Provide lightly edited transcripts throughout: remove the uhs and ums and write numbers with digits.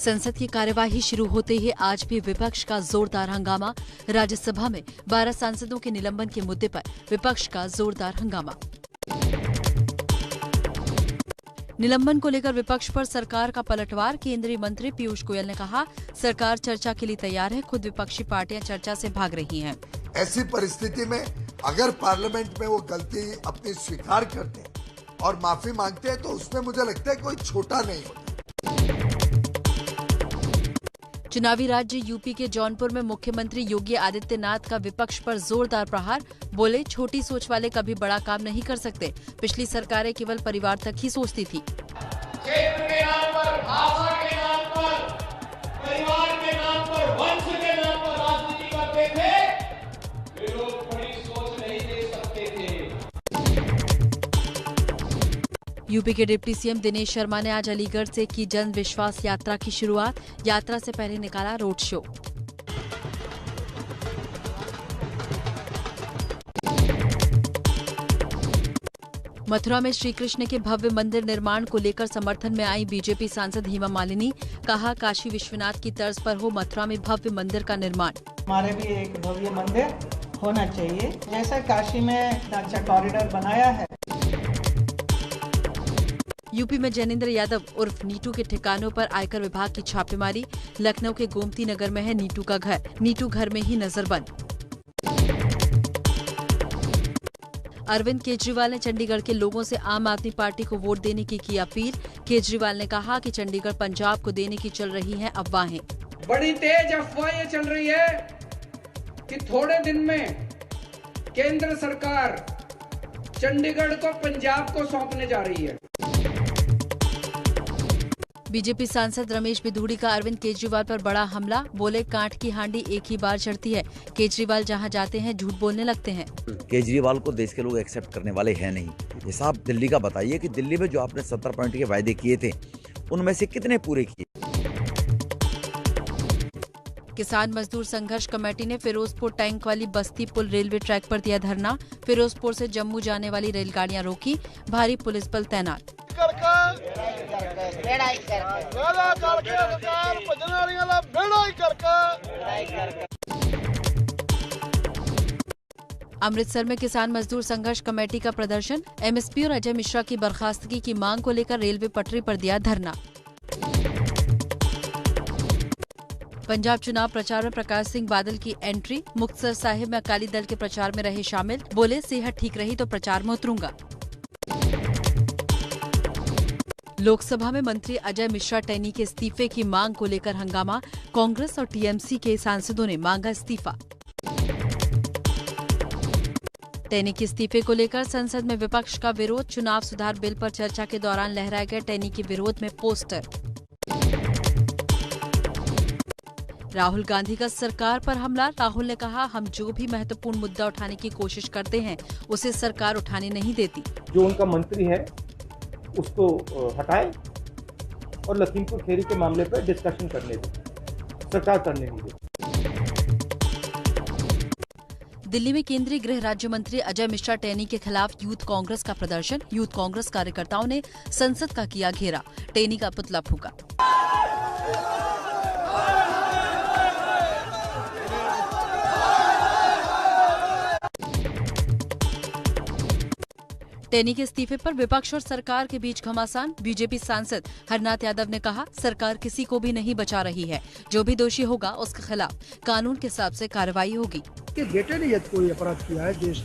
संसद की कार्यवाही शुरू होते ही आज भी विपक्ष का जोरदार हंगामा। राज्यसभा में 12 सांसदों के निलंबन के मुद्दे पर विपक्ष का जोरदार हंगामा। निलंबन को लेकर विपक्ष पर सरकार का पलटवार। केंद्रीय मंत्री पीयूष गोयल ने कहा, सरकार चर्चा के लिए तैयार है, खुद विपक्षी पार्टियां चर्चा से भाग रही हैं। ऐसी परिस्थिति में अगर पार्लियामेंट में वो गलती अपनी स्वीकार करते हैं और माफी मांगते हैं तो उसमें मुझे लगता है कोई छोटा नहीं होता। चुनावी राज्य यूपी के जौनपुर में मुख्यमंत्री योगी आदित्यनाथ का विपक्ष पर जोरदार प्रहार। बोले, छोटी सोच वाले कभी बड़ा काम नहीं कर सकते। पिछली सरकारें केवल परिवार तक ही सोचती थी। क्षेत्र के नाम पर, भाषा के नाम पर, परिवार के नाम पर, वंश के नाम पर राजनीति करते थे। वे लोग बड़ी सोच नहीं दे सकते थे। यूपी के डिप्टी सीएम दिनेश शर्मा ने आज अलीगढ़ से की जन विश्वास यात्रा की शुरुआत। यात्रा से पहले निकाला रोड शो। मथुरा में श्री कृष्ण के भव्य मंदिर निर्माण को लेकर समर्थन में आई बीजेपी सांसद हेमा मालिनी। कहा, काशी विश्वनाथ की तर्ज पर हो मथुरा में भव्य मंदिर का निर्माण। हमारे भी एक भव्य मंदिर होना चाहिए, जैसा काशी में अच्छा कॉरिडोर बनाया है। यूपी में जैनेंद्र यादव उर्फ नीटू के ठिकानों पर आयकर विभाग की छापेमारी। लखनऊ के गोमती नगर में है नीटू का घर। नीटू घर में ही नजरबंद। अरविंद केजरीवाल ने चंडीगढ़ के लोगों से आम आदमी पार्टी को वोट देने की अपील। केजरीवाल ने कहा कि चंडीगढ़ पंजाब को देने की चल रही हैं अफवाहें। बड़ी तेज अफवाह ये चल रही है कि थोड़े दिन में केंद्र सरकार चंडीगढ़ को पंजाब को सौंपने जा रही है। बीजेपी सांसद रमेश बिधूड़ी का अरविंद केजरीवाल पर बड़ा हमला। बोले, कांट की हांडी एक ही बार चढ़ती है। केजरीवाल जहां जाते हैं झूठ बोलने लगते हैं। केजरीवाल को देश के लोग एक्सेप्ट करने वाले हैं नहीं। हिसाब दिल्ली का बताइए कि दिल्ली में जो आपने 70 पॉइंट के वायदे किए थे उनमें से कितने पूरे किए। किसान मजदूर संघर्ष कमेटी ने फिरोजपुर टैंक वाली बस्ती पुल रेलवे ट्रैक पर दिया धरना। फिरोजपुर से जम्मू जाने वाली रेलगाड़ियां रोकी। भारी पुलिस बल तैनात। अमृतसर में किसान मजदूर संघर्ष कमेटी का प्रदर्शन। एमएसपी और अजय मिश्रा की बर्खास्तगी की मांग को लेकर रेलवे पटरी पर दिया धरना। पंजाब चुनाव प्रचार में प्रकाश सिंह बादल की एंट्री। मुक्तसर साहिब में अकाली दल के प्रचार में रहे शामिल। बोले, सेहत ठीक रही तो प्रचार में उतरूंगा। लोकसभा में मंत्री अजय मिश्रा टैनी के इस्तीफे की मांग को लेकर हंगामा। कांग्रेस और टीएमसी के सांसदों ने मांगा इस्तीफा। टैनी के इस्तीफे को लेकर संसद में विपक्ष का विरोध। चुनाव सुधार बिल पर चर्चा के दौरान लहराए गए टैनी के विरोध में पोस्टर। राहुल गांधी का सरकार पर हमला। राहुल ने कहा, हम जो भी महत्वपूर्ण मुद्दा उठाने की कोशिश करते हैं उसे सरकार उठाने नहीं देती। जो उनका मंत्री है उसको हटाए और लखीमपुर खेरी के मामले पर डिस्कशन करने दे, सरकार करने नहीं दे। दिल्ली में केंद्रीय गृह राज्य मंत्री अजय मिश्रा टैनी के खिलाफ यूथ कांग्रेस का प्रदर्शन। यूथ कांग्रेस कार्यकर्ताओं ने संसद का किया घेरा। टैनी का पुतला फूंका। टैनी के इस्तीफे पर विपक्ष और सरकार के बीच घमासान। बीजेपी सांसद हरनाथ यादव ने कहा, सरकार किसी को भी नहीं बचा रही है। जो भी दोषी होगा उसके खिलाफ कानून के हिसाब से कार्रवाई होगी। बेटे ने यदि कोई अपराध किया है, देश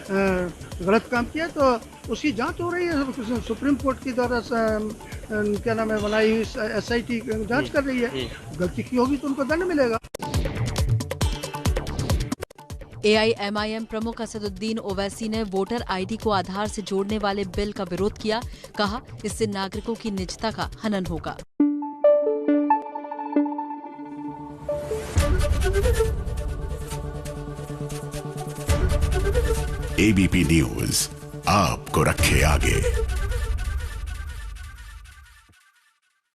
गलत काम किया तो उसकी जांच हो रही है। सुप्रीम कोर्ट के द्वारा क्या नाम है बनाई हुई SIT जांच कर रही है। गलती की होगी तो उनको दंड मिलेगा। AIMIM प्रमुख असदुद्दीन ओवैसी ने वोटर ID को आधार से जोड़ने वाले बिल का विरोध किया। कहा, इससे नागरिकों की निजता का हनन होगा। ABP न्यूज आपको रखे आगे।